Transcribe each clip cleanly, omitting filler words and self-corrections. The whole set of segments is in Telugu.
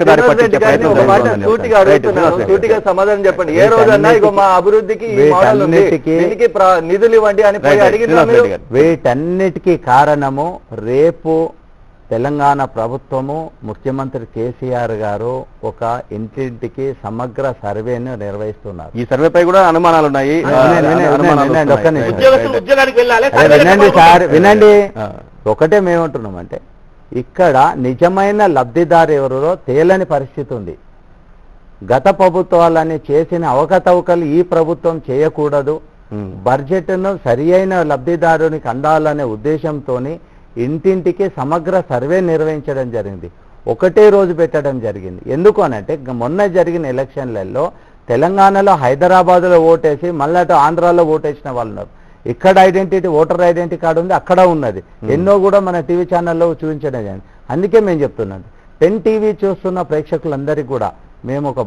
పక్కదారి పట్టించే ప్రయత్నం. సూటిగా సమాధానం చెప్పండి. ఏ రోజన్నా ఇగో మా అభివృద్ధికి నిధులు ఇవ్వండి అని అడిగిన వీటన్నిటికీ కారణము రేపు తెలంగాణ ప్రభుత్వము ముఖ్యమంత్రి కేసీఆర్ గారు ఒక ఇంటింటికి సమగ్ర సర్వేను నిర్వహిస్తున్నారు. ఈ సర్వేపై కూడా అనుమానాలు ఉన్నాయి. వినండి సార్, వినండి. ఒకటే మేమంటున్నామంటే ఇక్కడ నిజమైన లబ్ధిదారు ఎవరో తేలని పరిస్థితి ఉంది. గత ప్రభుత్వాలని చేసిన అవకతవకలు ఈ ప్రభుత్వం చేయకూడదు. బడ్జెట్ను సరి అయిన లబ్ధిదారునికి అందాలనే ఉద్దేశంతో ఇంటింటికి సమగ్ర సర్వే నిర్వహించడం జరిగింది. ఒకటే రోజు పెట్టడం జరిగింది. ఎందుకు అనంటే మొన్న జరిగిన ఎలక్షన్లలో తెలంగాణలో హైదరాబాద్లో ఓటేసి మళ్ళీ ఆంధ్రాలో ఓటేసిన వాళ్ళు ఉన్నారు. ఇక్కడ ఐడెంటిటీ ఓటర్ ఐడెంటిటీ కార్డు ఉంది, అక్కడ ఉన్నది. ఎన్నో కూడా మన టీవీ ఛానల్లో చూపించడం జరిగింది. అందుకే మేము చెప్తున్నాం, పెన్ టీవీ చూస్తున్న ప్రేక్షకులందరికీ కూడా మేము ఒక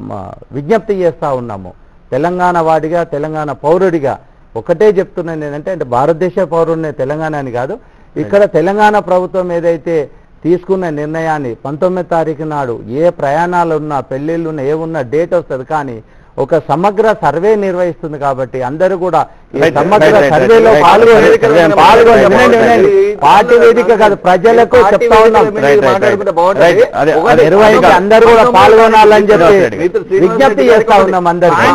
విజ్ఞప్తి చేస్తూ ఉన్నాము. తెలంగాణ వాడిగా, తెలంగాణ పౌరుడిగా ఒకటే చెప్తున్నాను ఏంటంటే, అంటే భారతదేశ పౌరుడిని తెలంగాణ అని కాదు, ఇక్కడ తెలంగాణ ప్రభుత్వం ఏదైతే తీసుకున్న నిర్ణయాన్ని 19వ తారీఖు నాడు ఏ ప్రయాణాలు ఉన్నా, పెళ్లిళ్ళు ఉన్నా, ఏమున్నా డేట్ వస్తుంది, కానీ ఒక సమగ్ర సర్వే నిర్వహిస్తుంది. కాబట్టి అందరూ కూడా ఈ సమగ్ర సర్వేలో పాల్గొని పార్టీ వేదిక కాదు, ప్రజలకు చెప్తా ఉన్నాం, నిర్వహించి అందరూ కూడా పాల్గొనాలని చెప్పి విజ్ఞప్తి చేస్తా ఉన్నాం అందరికీ.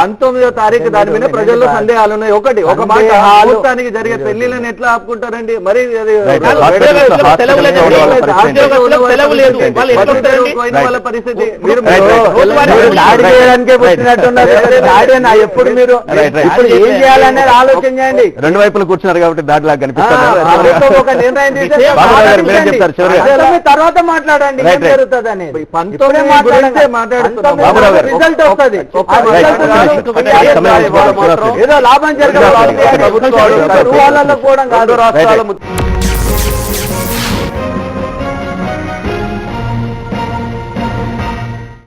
19వ తారీఖు దాని మీద ప్రజల్లో సందేహాలు ఉన్నాయి. ఒక మాట, ముహూర్తానికి జరిగే పెళ్లిళ్ళని ఎట్లా ఆపుకుంటారండి? మరి వాళ్ళ పరిస్థితి దాడి చేయడానికే వచ్చినట్టున్నారు. ఎప్పుడు మీరు ఇప్పుడు ఏం చేయాలనేది ఆలోచన చేయండి. రెండు వైపులు కూర్చున్నారు కాబట్టి దాడిలా కనిపిస్తారు. ఒక నిర్ణయం తర్వాత మాట్లాడండి ఏం జరుగుతుంది అనేది. రిజల్ట్ వస్తుంది, ఏదో లాభం జరగదు వాళ్ళలో కూడా కాదు. రాష్ట్రాల